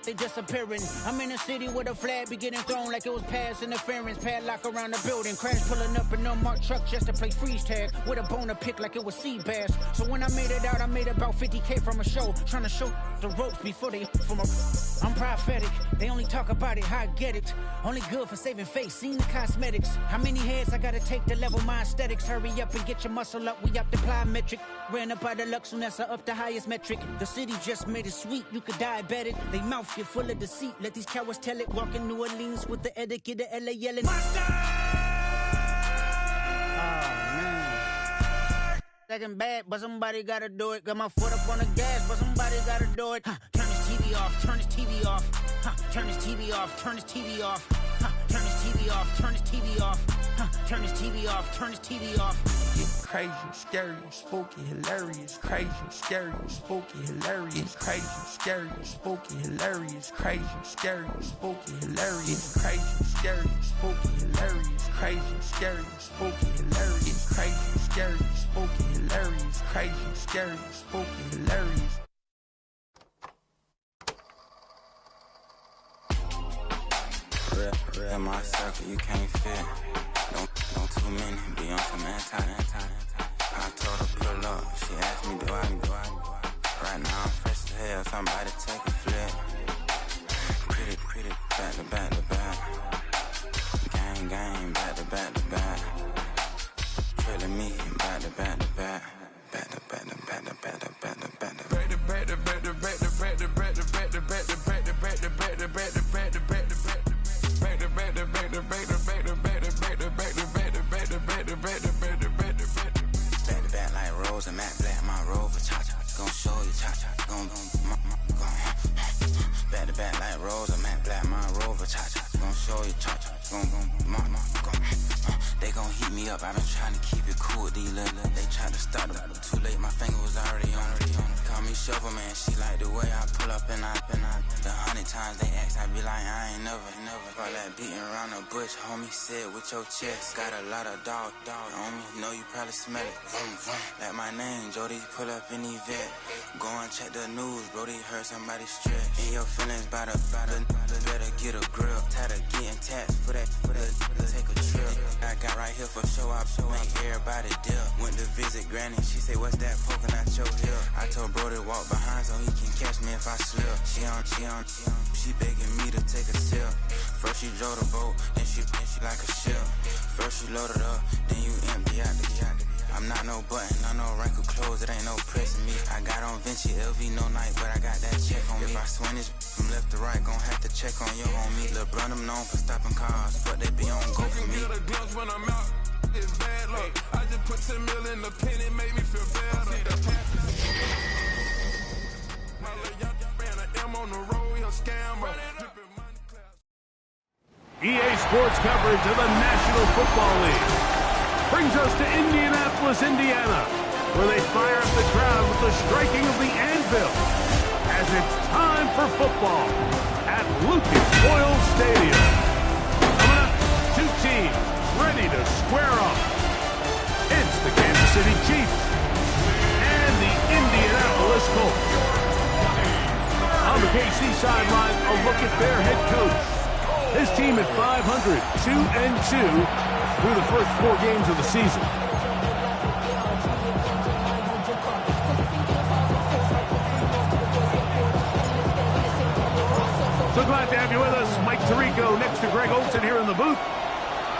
they disappearing. I'm in a city where the flag be getting thrown like it was pass interference. Padlock around the building, crash pulling up in an unmarked truck just to play freeze tag with a boner pick like it was sea bass. So when I made it out, I made about 50K from a show, trying to show the ropes before they from a. I'm prophetic, they only talk about it, how I get it. Only good for saving face, seen the cosmetics. How many heads I gotta take to level my aesthetics? Hurry up and get your muscle up, we up the plyometric. Ran up out of luck, soon as I up the highest metric. The city just made it sweet, you could diabetic. They mouth get full of deceit, let these cowards tell it. Walk in New Orleans with the etiquette of LA yelling. Monster! Second bad, but somebody gotta do it. Got my foot up on the gas, but somebody gotta do it. Turn this TV off, turn this TV off. Turn this TV off, turn this TV off. Turn this TV off, turn this TV off. Turn this TV off, turn this TV off. Crazy, scary, spooky, hilarious. Crazy, scary, spooky, hilarious. Crazy, scary, spooky, hilarious. Crazy, scary, spooky, hilarious. Crazy, scary, spooky, hilarious. Crazy, scary, spooky, hilarious. Crazy, scary, spooky, hilarious. Crazy, scary, spooky, hilarious. In my circle, you can't fit. Don't too many be on some anti. I told her pull up. She asked me do I. Right now I'm fresh as hell. Somebody take a flip. Pretty, back to back. Gang, back to back. Trailing me, back to back. Back like Rose and Matt Black, my Rover, cha-cha, gon' show you, cha-cha, gon' back to back like Rose and Matt Black, my Rover, cha-cha, gon' show you, cha-cha, gon' they gon' heat me up, I been trying to keep it cool with these little, they tried to start them, too late, my finger was already on it. Call me Shovel Man, she like the way I pull up and I the 100 times they ask, I be like, I ain't never, all that beating around the bush, homie, said with your chest, got a lot of dog on me, know you probably smell it, like my name, Jody, pull up in the vet, go and check the news, Brody, heard somebody stretch, in your feelings by the better get a grill, tired of getting taxed for that, take a trip, I got right here for show up, make everybody dip, went to visit Granny, she say, what's that poking out your hip, I told bro to walk behind so he can catch me if I slip, she begging me to take a sip, first she drove the boat, then she like a ship, first you load it up, then you empty out the yacht. I'm not no button, not no wrinkled clothes, it ain't no pressing me. I got on Vinci, LV, no night, but I got that check on me. If I swing this from left to right, gon' have to check on your homie. Lil' Brun, I'm known for stopping cars, but they be on go for me. I can get a glimpse when I'm out, it's bad luck. I just put 10 mil in the pen, it made me feel better. My lil' young ran an M on the road, he a scammer. EA Sports coverage of the National Football League brings us to Indianapolis, Indiana, where they fire up the crowd with the striking of the anvil as it's time for football at Lucas Oil Stadium. Coming up, two teams ready to square off. It's the Kansas City Chiefs and the Indianapolis Colts. On the KC sideline, a look at their head coach. His team at 500, 2-2 through the first 4 games of the season. So glad to have you with us. Mike Tirico next to Greg Olsen here in the booth.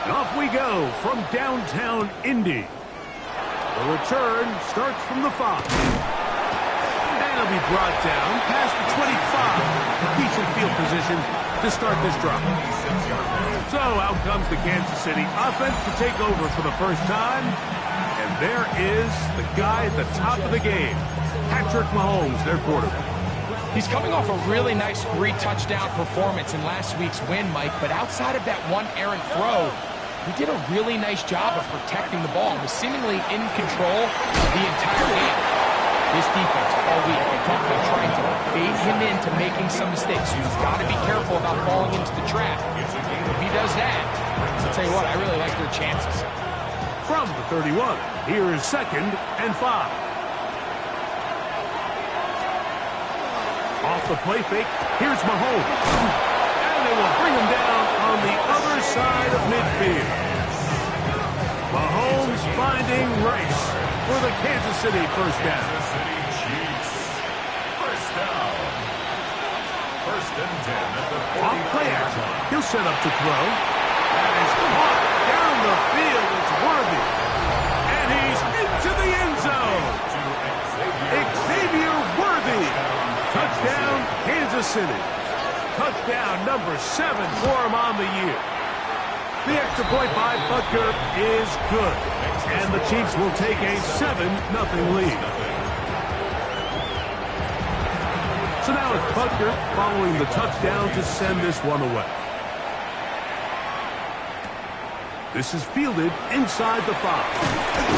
And off we go from downtown Indy. The return starts from the 5. And it'll be brought down past the 25. Decent field position to start this drive. So out comes the Kansas City offense to take over for the first time. And there is the guy at the top of the game, Patrick Mahomes, their quarterback. He's coming off a really nice 3-touchdown performance in last week's win, Mike. But outside of that one errant throw, he did a really nice job of protecting the ball and was seemingly in control the entire game. This defense all week, they talked about trying to bait him into making some mistakes. So he's got to be careful about falling into the trap. If he does that, I'll tell you what, I really like their chances. From the 31, here is 2nd and 5. Off the play fake. Here's Mahomes. And they will bring him down on the other side of midfield. Mahomes finding Rice for the Kansas City first down. First and 10 at the 40. Off play action. He'll set up to throw. That is caught down the field. It's Worthy. And he's into the end zone. Xavier Worthy. Touchdown, Kansas City. Touchdown number 7 for him on the year. The extra point by Butker is good. And the Chiefs will take a 7-0 lead. So now it's Butker following the touchdown to send this one away. This is fielded inside the 5.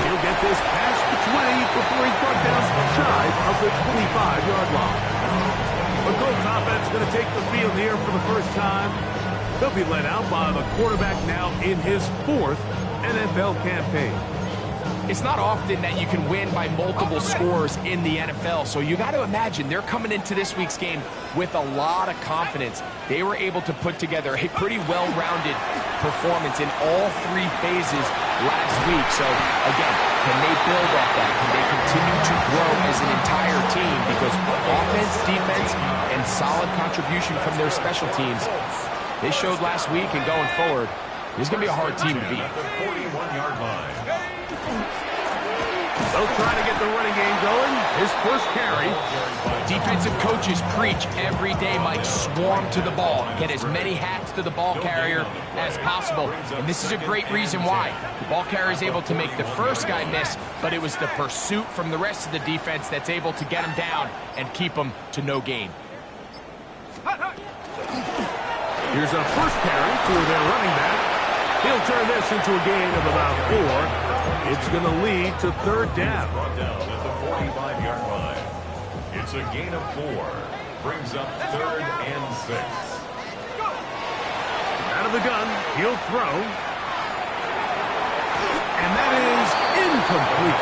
He'll get this past the 20 before he's brought down shy of the 25-yard line. The Colts offense is going to take the field here for the first time. They'll be led out by the quarterback now in his 4th NFL campaign. It's not often that you can win by multiple scores in the NFL, so you got to imagine they're coming into this week's game with a lot of confidence. They were able to put together a pretty well-rounded performance in all 3 phases last week. So, again, can they build off that? Can they continue to grow as an entire team? Because offense, defense, and solid contribution from their special teams, they showed last week, and going forward, this is going to be a hard team to beat. The 41-yard line. They'll try to get the running game going. His first carry. Defensive coaches preach every day, Mike, swarm to the ball. Get as many hats to the ball carrier as possible. And this is a great reason why. The ball carrier is able to make the first guy miss, but it was the pursuit from the rest of the defense that's able to get him down and keep him to no gain. Here's a first carry for their running back. He'll turn this into a gain of about 4. It's going to lead to 3rd down. Brought down at the 45-yard line. It's a gain of 4. Brings up 3rd and 6. Out of the gun, he'll throw. And that is incomplete.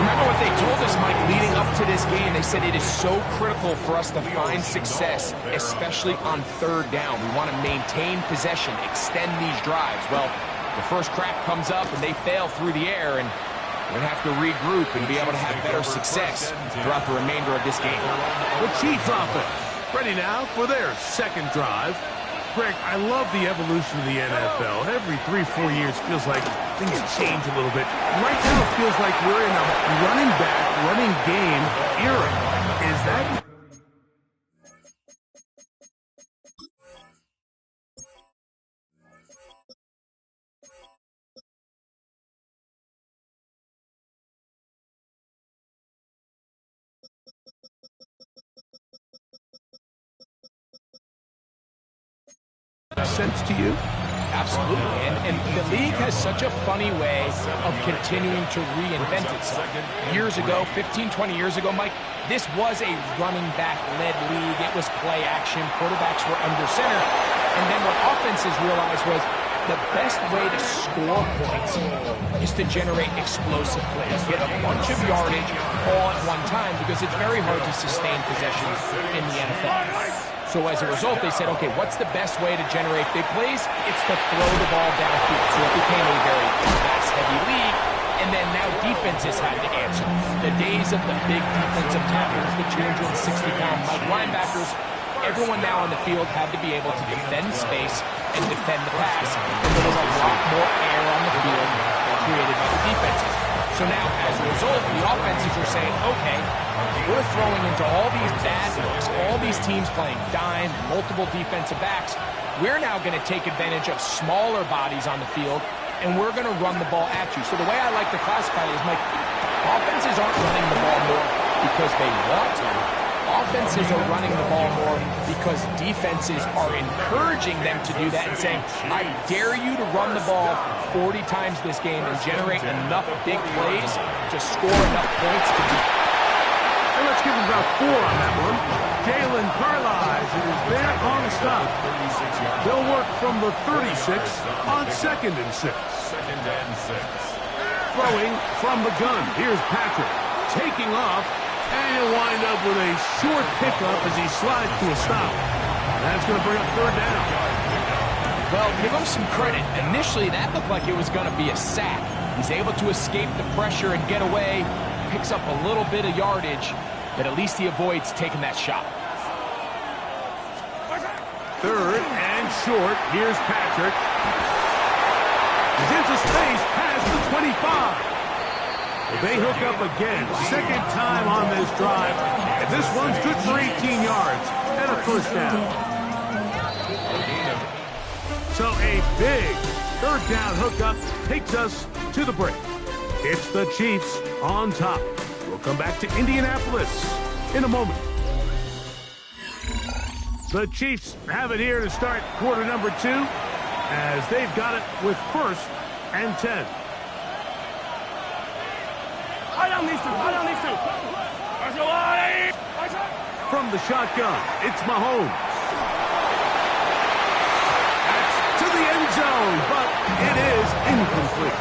Remember what they told us, Mike, leading up to this game. They said it is so critical for us to find success, especially on 3rd down. We want to maintain possession, extend these drives. Well, the first crack comes up and they fail through the air, and we're going to have to regroup and be able to have better success throughout the remainder of this game. The Chiefs offense ready now for their 2nd drive. Greg, I love the evolution of the NFL. Every 3-4 years feels like things change a little bit. Right now it feels like we're in a running back, running game era. Is that... sense to you? Absolutely, and the league has such a funny way of continuing to reinvent itself. Years ago, 15, 20 years ago, Mike, this was a running back-led league. It was play action. Quarterbacks were under center. And then what offenses realized was the best way to score points is to generate explosive plays. Get a bunch of yardage all at one time, because it's very hard to sustain possessions in the NFL. So as a result, they said, okay, what's the best way to generate big plays? It's to throw the ball downfield. So it became a very pass-heavy league. And then now defenses had to answer. The days of the big defensive tackles, the 260-pound Mike linebackers, everyone now on the field had to be able to defend space and defend the pass. And there was a lot more air on the field created by the defenses. So now, as a result, the offenses are saying, okay, we're throwing into all these bad looks, all these teams playing dime, multiple defensive backs. We're now going to take advantage of smaller bodies on the field, and we're going to run the ball at you. So the way I like to classify it is, Mike, offenses aren't running the ball more because they want to. Offenses are running the ball more because defenses are encouraging them to do that and saying, I dare you to run the ball 40 times this game and generate enough big plays to score enough points to beat. And let's give him about 4 on that one. Jalen Carlisle is there on the stop. They'll work from the 36 on 2nd and 6. 2nd and 6. Throwing from the gun. Here's Patrick. Taking off And he'll wind up with a short pickup as he slides to a stop. That's going to bring up third down. Well, give him some credit. Initially, that looked like it was going to be a sack. He's able to escape the pressure and get away. Picks up a little bit of yardage, but at least he avoids taking that shot. Third and short. Here's Patrick. He's into space past the 25. They hook up again. Second time on this drive. And this one's good for 18 yards and a first down. So a big third down hookup takes us to the break. It's the Chiefs on top. We'll come back to Indianapolis in a moment. The Chiefs have it here to start quarter number 2 as they've got it with first and 10. From the shotgun, it's Mahomes. That's to the end zone, but it is incomplete.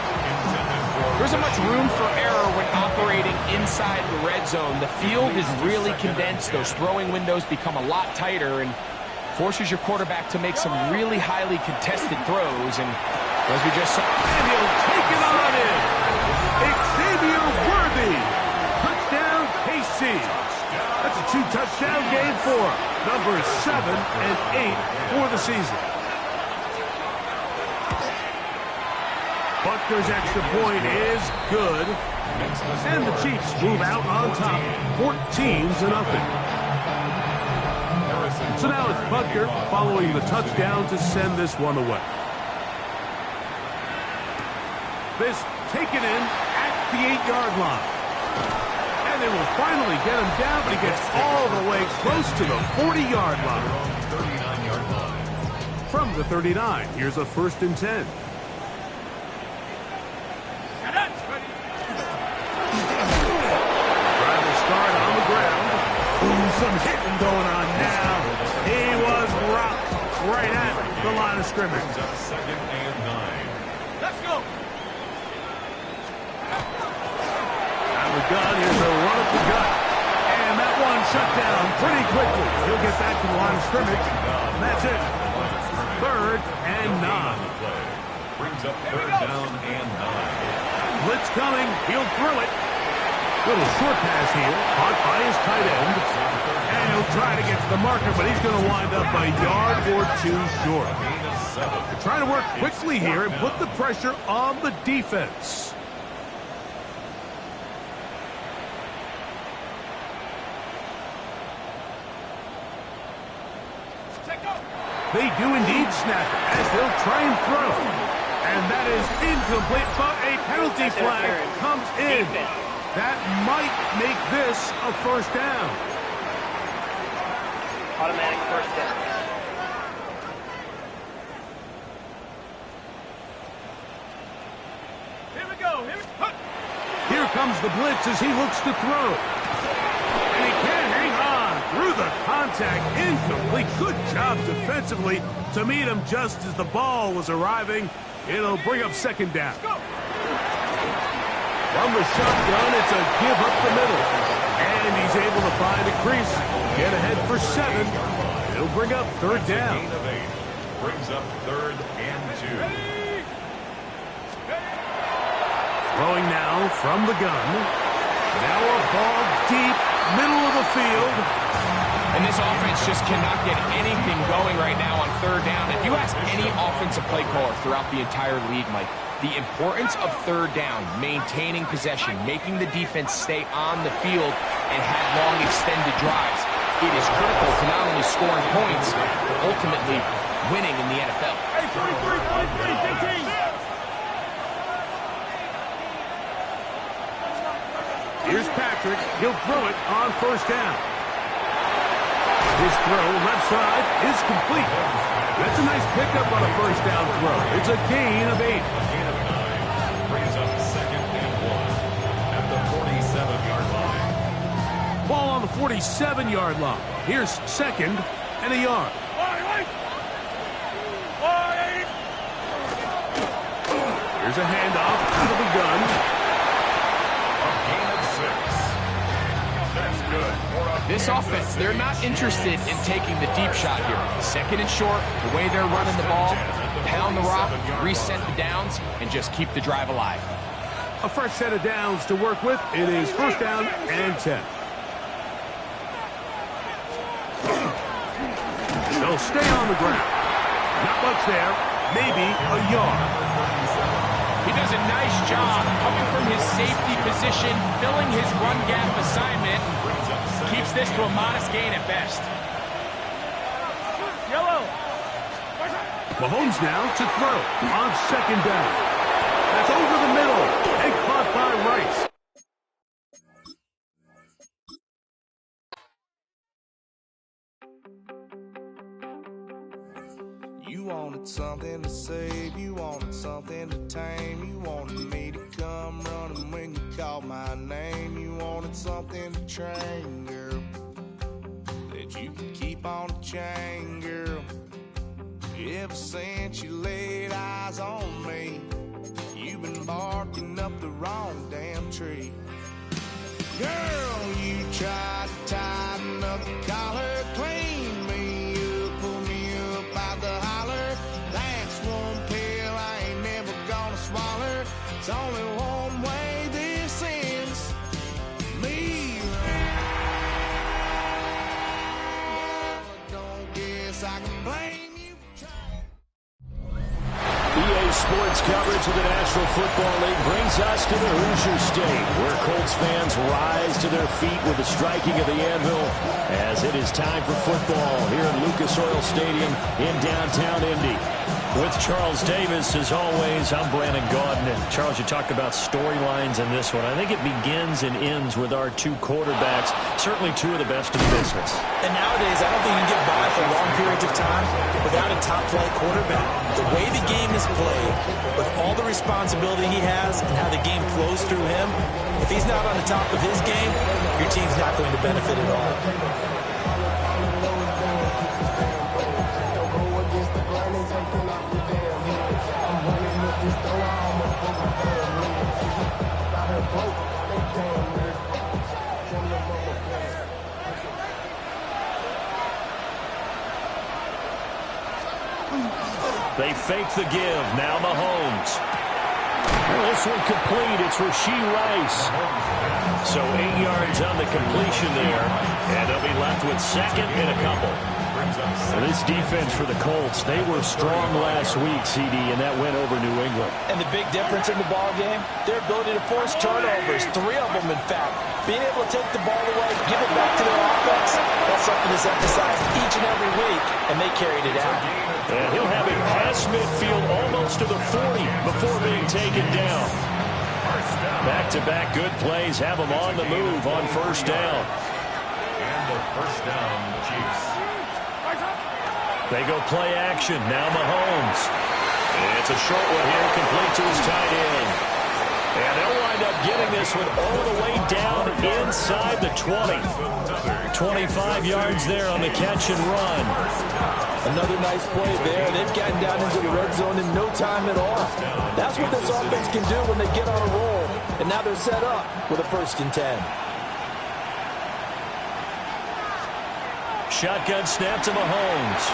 There isn't much room for error when operating inside the red zone. The field is really condensed. Those throwing windows become a lot tighter and forces your quarterback to make some really highly contested throws. And as we just saw, and he'll take it on in. Xavier Worthy. Touchdown, KC. That's a 2-touchdown game for numbers 7 and 8 for the season. Butker's extra point is good. And the Chiefs move out on top, 14-0. So now it's Butker following the touchdown to send this one away. This taken in at the 8-yard line. And they will finally get him down, but he gets all the way close to the 40-yard line. From the 39, here's a first and 10. Some hitting going on now. He was rocked right at the line of scrimmage. Second and 9. Let's go. Out of the gun, here's a run up the gut. And that one shut down pretty quickly. He'll get back to the line of scrimmage. And that's it. Third and 9. Brings up third down and 9. Blitz coming. He'll throw it. Little short pass here, caught by his tight end. And he'll try to get to the marker, but he's going to wind up a yard or 2 short. They're trying to work quickly here and put the pressure on the defense. They do indeed snap it as they'll try and throw. And that is incomplete, but a penalty flag comes in. That might make this a first down. Automatic first down. Here we go. Here comes the blitz as he looks to throw. And he can't hang on through the contact. Incomplete. Good job defensively to meet him just as the ball was arriving. It'll bring up second down. From the shotgun, it's a give up the middle. And he's able to find a crease. Get ahead for 7. It'll bring up third down. Brings up third and 2. Throwing now from the gun. Now a ball deep, middle of the field. And this offense just cannot get anything going right now on third down. If you ask any offensive play caller throughout the entire league, Mike, the importance of third down, maintaining possession, making the defense stay on the field and have long extended drives, it is critical to not only scoring points, but ultimately winning in the NFL. Hey, 43, 15. Here's Patrick. He'll throw it on first down. His throw left side is complete. That's a nice pickup on a first down throw. It's a gain of 8. Brings up second and 1 at the 47-yard line. Ball on the 47-yard line. Here's second and a yard. Here's a handoff out of the gun. A gain of 6. That's This offense, they're not interested in taking the deep shot here. Second and short, the way they're running the ball, pound the rock, reset the downs, and just keep the drive alive. A fresh set of downs to work with. It is first down and 10. They'll stay on the ground. Not much there. Maybe a yard. He does a nice job coming from his safety position, filling his run gap assignment. Keeps this to a modest gain at best. Mahomes now to throw on second down. That's over the middle and caught by Rice. You wanted something to save, you wanted something to tame, you wanted me to come running when you called my name, you wanted something to train, girl, that you could keep on the chain, girl. Ever since you laid eyes on me, you've been barking up the wrong damn tree. Girl, you tried to tighten up the collar, clean me up, pull me up out the holler. That's one pill I ain't never gonna swallow. It's only one way this ends, me. I don't guess I can blame you. EA Sports coverage of the National Football League brings us to the Hoosier State, where Colts fans rise to their feet with the striking of the anvil as it is time for football here at Lucas Oil Stadium in downtown Indy. With Charles Davis, as always, I'm Brandon Gaudin. And Charles, you talked about storylines in this one. I think it begins and ends with our two quarterbacks, certainly two of the best in the business. And nowadays, I don't think you can get by for long periods of time without a top-flight quarterback. The way the game is played, with all the responsibility he has and how the game flows through him, if he's not on the top of his game, your team's not going to benefit at all. They fake the give. Now Mahomes. Well, this one complete. It's Rashee Rice. So 8 yards on the completion there. And they'll be left with second and a couple. And this defense for the Colts, they were strong last week, CD, and that went over New England. And the big difference in the ball game, their ability to force turnovers, 3 of them, in fact. Being able to take the ball away, give it back to their offense, that's something that's emphasized each and every week, and they carried it out. And he'll have it past midfield almost to the 40 before being taken down. Back-to-back good plays have them on the move on first down. And the first down, Chiefs. They go play action. Now Mahomes. It's a short one here, complete to his tight end. And they'll wind up getting this one all the way down inside the 20. 25 yards there on the catch and run. Another nice play there. They've gotten down into the red zone in no time at all. That's what this offense can do when they get on a roll. And now they're set up with a 1st and 10. Shotgun snap to Mahomes.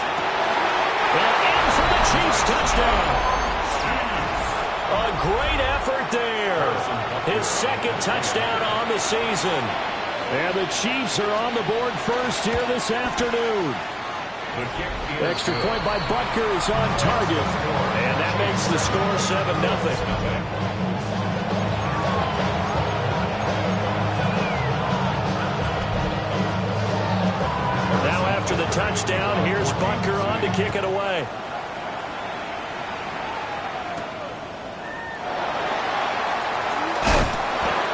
And in for the Chiefs touchdown. A great effort there. His 2nd touchdown on the season. And the Chiefs are on the board first here this afternoon. Extra point by Butker is on target. And that makes the score 7-0. After the touchdown, here's Butker on to kick it away.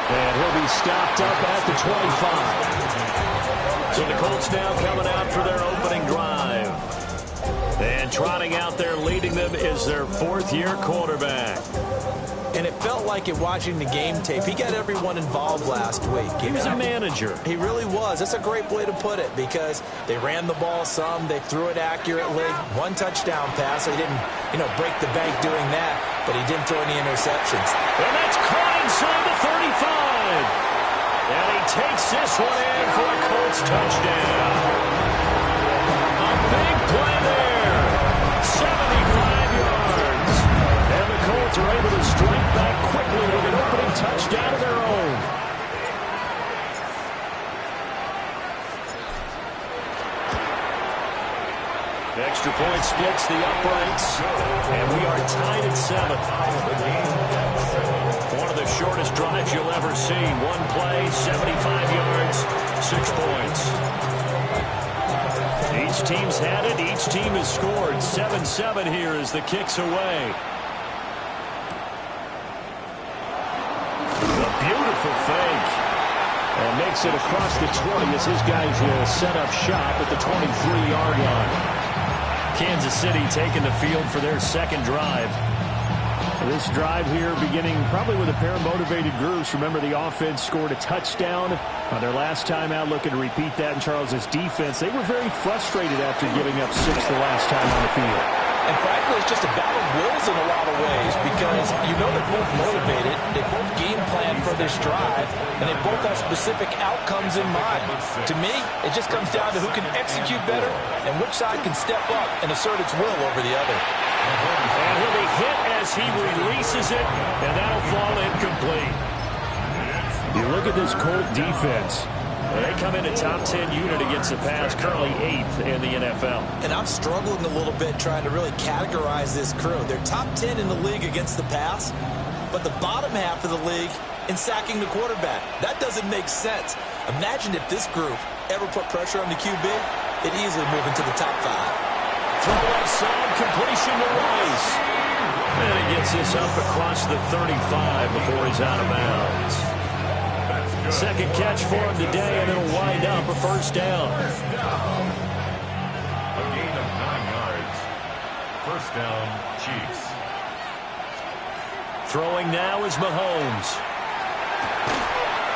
And he'll be stopped up at the 25. So the Colts now coming out for their opening drive. And trotting out there leading them is their 4th-year quarterback. And it felt like it watching the game tape. He got everyone involved last week. He was a manager. He really was. That's a great way to put it because they ran the ball some. They threw it accurately. 1 touchdown pass. They didn't, break the bank doing that, but he didn't throw any interceptions. And that's caught inside the 35. And he takes this one in for a Colts touchdown. A big play there. 75 yards. And the Colts are able to strike back quickly with an opening touchdown of their own. The extra point splits the uprights, and we are tied at 7. One of the shortest drives you'll ever see. One play, 75 yards, 6 points. Each team's had it. Each team has scored. 7-7 here as the kick's away. A beautiful fake. And makes it across the 20 as his guys will set up shop at the 23-yard line. Kansas City taking the field for their second drive. This drive here beginning probably with a pair of motivated groups. Remember, the offense scored a touchdown on their last time out, looking to repeat that in Charles's defense. They were very frustrated after giving up 6 the last time on the field. And frankly, it's just a battle of wills in a lot of ways because you know they're both motivated, they both game plan for this drive, and they both have specific outcomes in mind. To me, it just comes down to who can execute better and which side can step up and assert its will over the other. And he'll be hit as he releases it, and that'll fall incomplete. You look at this Colt defense. They come in a top 10 unit against the pass, currently 8th in the NFL. And I'm struggling a little bit trying to really categorize this crew. They're top 10 in the league against the pass, but the bottom half of the league in sacking the quarterback. That doesn't make sense. Imagine if this group ever put pressure on the QB, it'd easily move into the top 5. Throw outside, completion to Rice. And he gets this up across the 35 before he's out of bounds. Second catch for him today, and it'll wind up a first down. A gain of 9 yards. First down, Chiefs. Throwing now is Mahomes.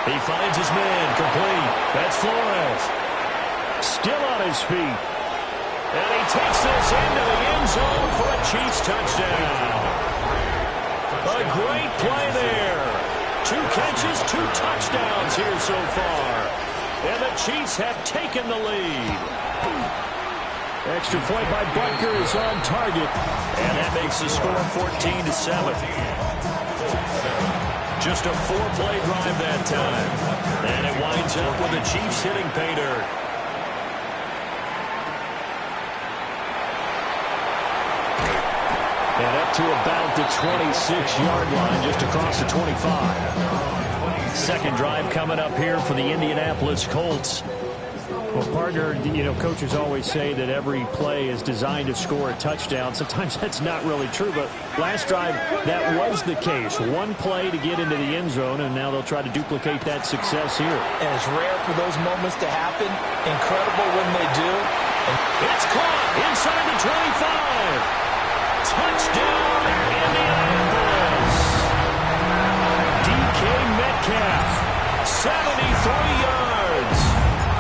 He finds his man, complete. That's Flores. Still on his feet. And he takes this into the end zone for a Chiefs touchdown. A great play there. 2 catches, 2 touchdowns here so far. And the Chiefs have taken the lead. Extra point by Butker is on target. And that makes the score 14-7. Just a 4-play drive that time. And it winds up with the Chiefs hitting pay dirt. And up to about the 26-yard line, just across the 25. Second drive coming up here for the Indianapolis Colts. Well, partner, you know, coaches always say that every play is designed to score a touchdown. Sometimes that's not really true, but last drive, that was the case. One play to get into the end zone, and now they'll try to duplicate that success here. And it's rare for those moments to happen. Incredible when they do. And it's caught inside the 25. Touchdown, Indianapolis. DK Metcalf, 73 yards.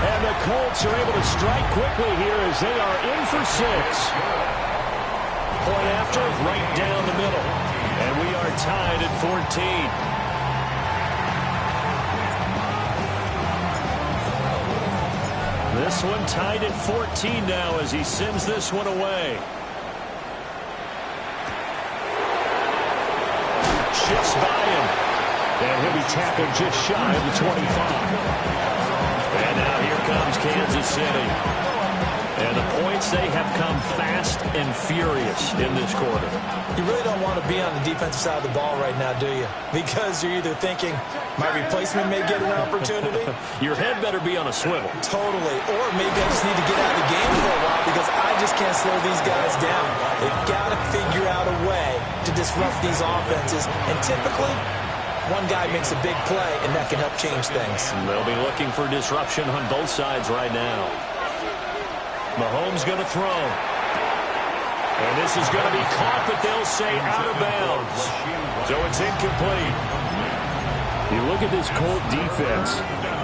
And the Colts are able to strike quickly here as they are in for 6. Point after, right down the middle. And we are tied at 14. This one tied at 14 now as he sends this one away. Shifts by him. And he'll be tackled just shy of the 25. And now here comes Kansas City. And the points, they have come fast and furious in this quarter. You really don't want to be on the defensive side of the ball right now, do you? Because you're either thinking, my replacement may get an opportunity. Your head better be on a swivel. Totally. Or maybe I just need to get out of the game for a while because I just can't slow these guys down. They've got to figure out a way to disrupt these offenses. And typically, one guy makes a big play, and that can help change things. They'll be looking for disruption on both sides right now. Mahomes going to throw. And this is going to be caught, but they'll say out of bounds. So it's incomplete. You look at this Colt defense.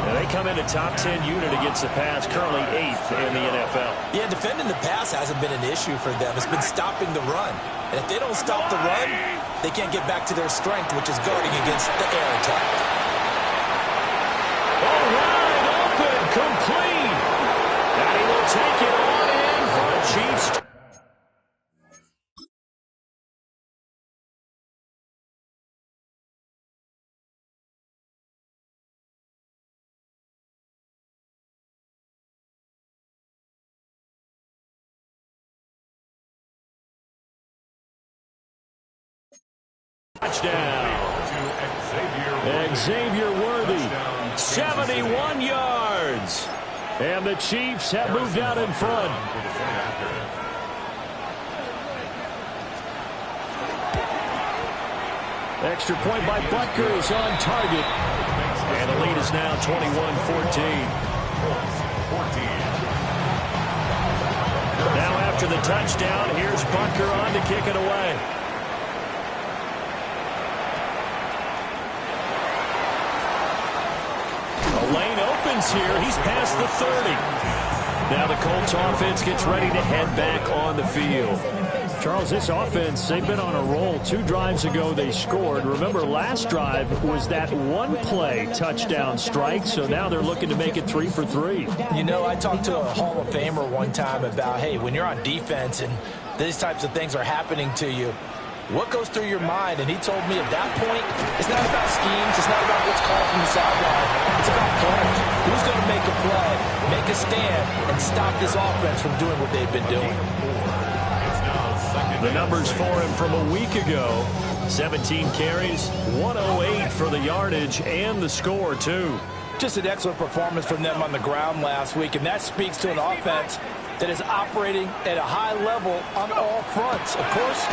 And they come in a top 10 unit against the pass, currently 8th in the NFL. Yeah, defending the pass hasn't been an issue for them. It's been stopping the run. And if they don't stop the run, they can't get back to their strength, which is guarding against the air attack. All right. Touchdown. Xavier Worthy, 71 yards. And the Chiefs have moved out in front. Extra point by Butker is on target. And the lead is now 21-14. Now after the touchdown, here's Butker on to kick it away. A lane opens here. He's past the 30. Now the Colts offense gets ready to head back on the field. Charles, this offense, they've been on a roll. 2 drives ago they scored. Remember, last drive was that one-play touchdown strike, so now they're looking to make it 3 for 3. You know, I talked to a Hall of Famer one time about, hey, when you're on defense and these types of things are happening to you, what goes through your mind? And he told me at that point, it's not about schemes. It's not about what's called from the sideline. It's about players. Who's going to make a play, make a stand, and stop this offense from doing what they've been doing? The numbers for him from a week ago, 17 carries, 108 for the yardage, and the score, too. Just an excellent performance from them on the ground last week, and that speaks to an offense that is operating at a high level on all fronts. Of course,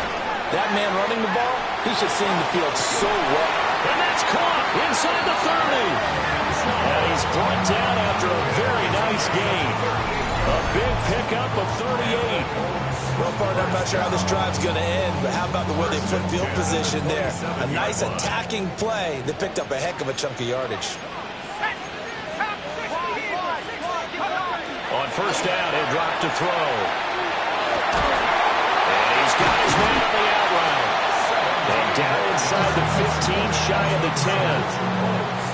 that man running the ball, he's just seeing the field so well. And that's caught inside the 30. And he's brought down after a very nice gain. A big pickup of 38. Well, partner, I'm not sure how this drive's going to end, but how about the way they put field position there? A nice attacking play that picked up a heck of a chunk of yardage. On first down, he'll drop to throw. And he's got his man on the out route. And down inside the 15, shy of the 10.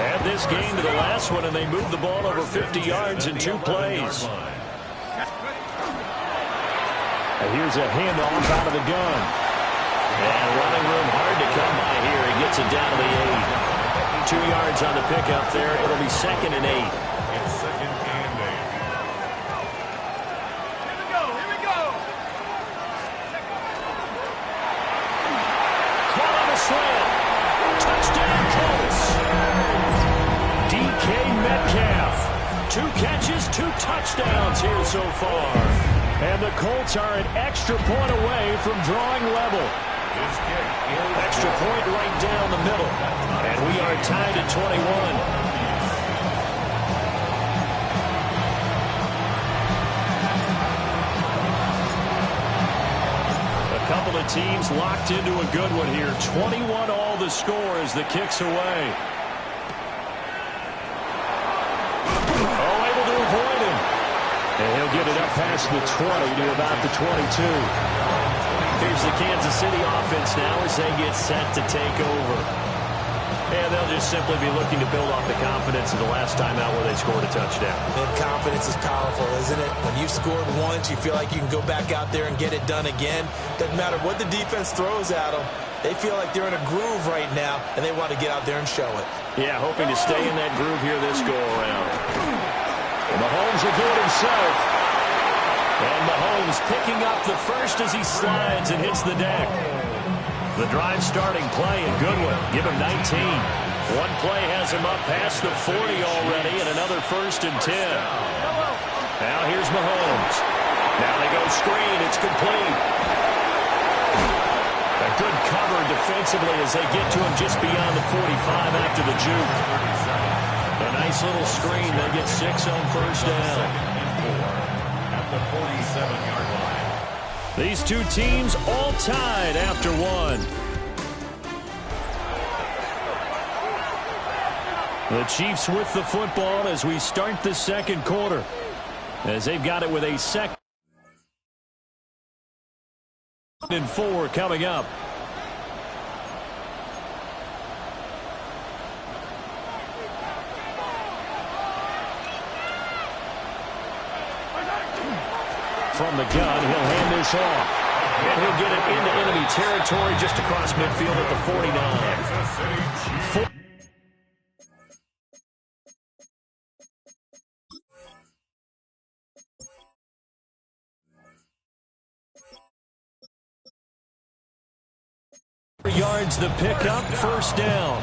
Add this game to the last one, and they moved the ball over 50 yards in 2 plays. And here's a handoff out of the gun. And running room hard to come by here. He gets it down to the 8. 2 yards on the pickup there. It'll be 2nd and 8. It's 2nd and 8. Here we go. Caught on a slant. Touchdown, Colts. DK Metcalf. 2 catches, 2 touchdowns here so far. And the Colts are an extra point away from drawing level. Extra point right down the middle. And we are tied at 21. A couple of teams locked into a good one here. 21 all the score as the kick's away. And he'll get it up past the 20 to about the 22. Here's the Kansas City offense now as they get set to take over. And they'll just simply be looking to build off the confidence of the last time out where they scored a touchdown. And confidence is powerful, isn't it? When you've scored once, you feel like you can go back out there and get it done again. Doesn't matter what the defense throws at them. They feel like they're in a groove right now, and they want to get out there and show it. Yeah, hoping to stay in that groove here this go-around. Mahomes will do it himself. And Mahomes picking up the first as he slides and hits the deck. The drive starting play, a good one. Give him 19. One play has him up past the 40 already, and another 1st and 10. Now here's Mahomes. Now they go screen. It's complete. A good cover defensively as they get to him just beyond the 45 after the juke. A nice little screen. They get 6 on first down. At the 47-yard line. These 2 teams all tied after 1. The Chiefs with the football as we start the 2nd quarter. As they've got it with a 2nd and 4 coming up. From the gun, he'll hand this off. And he'll get it into enemy territory just across midfield at the 49. yards, the pickup, first down.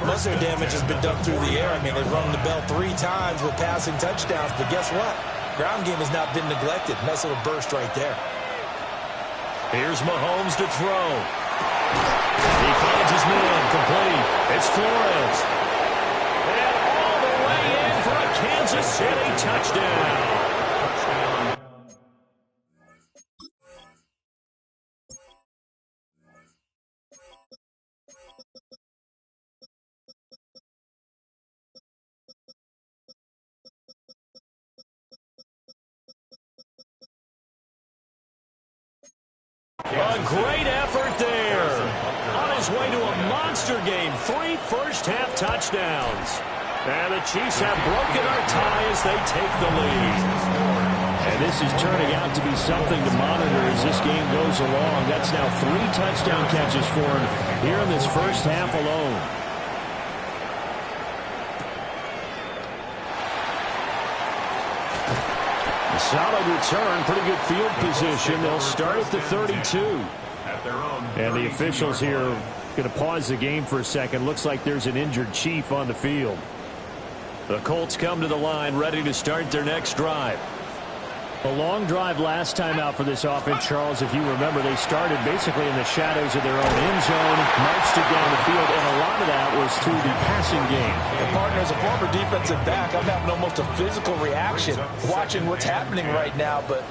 Most of their damage has been done through the air. I mean, they've rung the bell 3 times with passing touchdowns, but guess what? Ground game has not been neglected. Nice little burst right there. Here's Mahomes to throw. He finds his man, complete. It's Flores. And all the way in for a Kansas City touchdown. A great effort there. On his way to a monster game. 3 first-half touchdowns. And the Chiefs have broken our tie as they take the lead. And this is turning out to be something to monitor as this game goes along. That's now 3 touchdown catches for him here in this first half alone. A solid return, pretty good field position. They'll start at the 32. And the officials here are going to pause the game for a second. Looks like there's an injured Chief on the field. The Colts come to the line, ready to start their next drive. A long drive last time out for this offense, Charles. If you remember, they started basically in the shadows of their own end zone, marched it down the field, and a lot of that was through the passing game. And partner, as a former defensive back, I'm having almost a physical reaction watching what's happening right now. But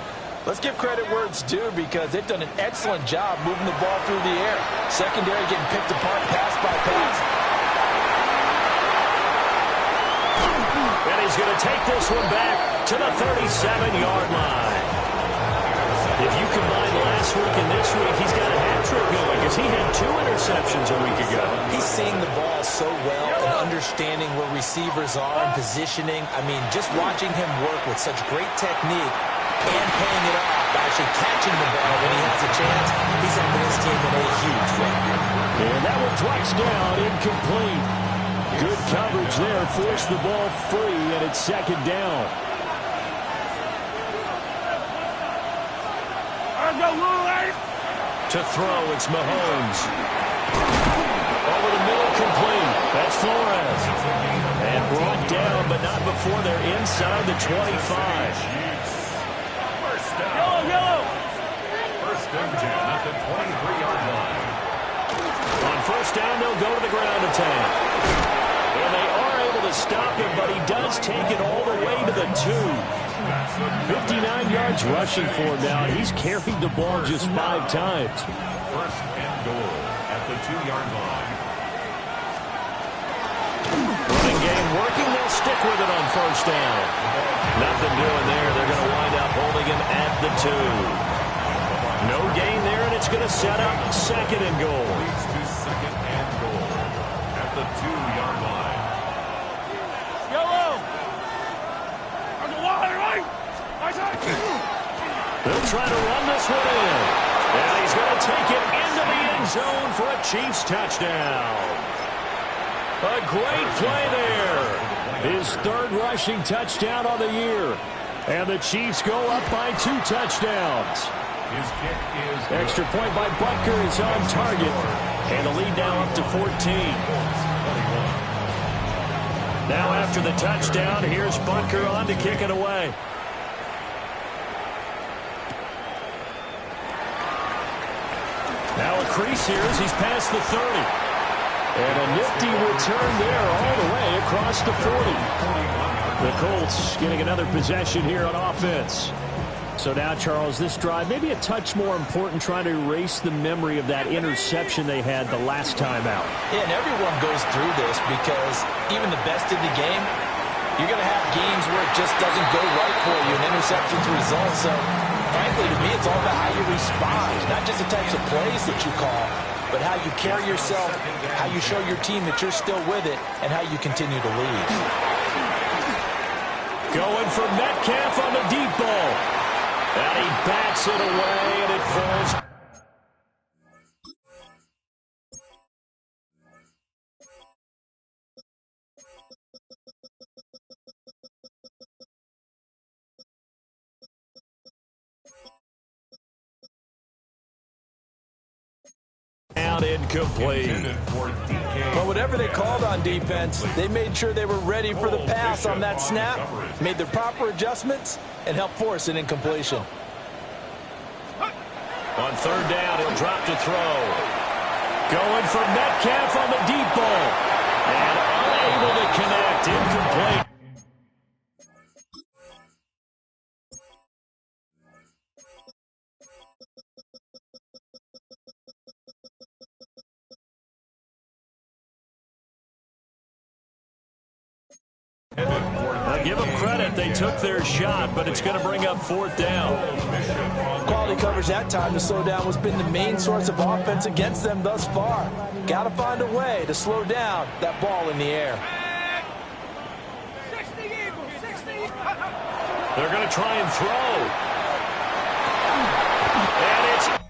let's give credit where it's due, because they've done an excellent job moving the ball through the air. Secondary getting picked apart pass by pass. And he's going to take this one back to the 37-yard line. If you combine last week and this week, he's got a hat trick going because he had 2 interceptions a week ago. He's seeing the ball so well and understanding where receivers are and positioning. I mean, just watching him work with such great technique and paying it off by actually catching the ball when he has a chance, he's helping his team in a huge way. And that one drops down, incomplete. Good coverage there, forced the ball free, and it's second down. To throw, it's Mahomes. Over the middle, complete. That's Flores. And brought down, but not before they're inside the 25. First down. Yellow. First and 10 at the 23-yard line. On first down, they'll go to the ground attack. And they are able to stop him, but he does take it all the way to the 2. 59 yards rushing for him now. He's carried the ball just 5 times. First and goal at the 2-yard line. Running game working. They'll stick with it on first down. Nothing doing there. They're going to wind up holding him at the 2. No gain there, and it's going to set up second and goal. Leads to second and goal at the 2-yard line. They'll try to run this one in. And he's going to take it into the end zone for a Chiefs touchdown. A great play there. His 3rd rushing touchdown on the year. And the Chiefs go up by 2 touchdowns. His kick is good. Extra point by Butker is on target. And the lead now up to 14. Now after the touchdown, here's Butker on to kick it away. Now a crease here as he's past the 30. And a nifty return there all the way across the 40. The Colts getting another possession here on offense. So now, Charles, this drive maybe a touch more important, trying to erase the memory of that interception they had the last time out. Yeah, and everyone goes through this because even the best in the game, you're going to have games where it just doesn't go right for you, and interceptions result. So, frankly, to me, it's all about how you respond, not just the types of plays that you call, but how you carry yourself, how you show your team that you're still with it, and how you continue to lead. Going for Metcalf on the deep ball. And he bats it away, and it falls Out incomplete. But whatever they called on defense, they made sure they were ready for the pass on that snap, made the proper adjustments, and helped force an incompletion. On third down, he'll drop to throw. Going for Metcalf on the deep ball. And unable to connect. Incomplete. Now give them credit. They took their shot, but it's going to bring up fourth down. Quality coverage that time to slow down has been the main source of offense against them thus far. Got to find a way to slow down that ball in the air. They're going to try and throw. And it's...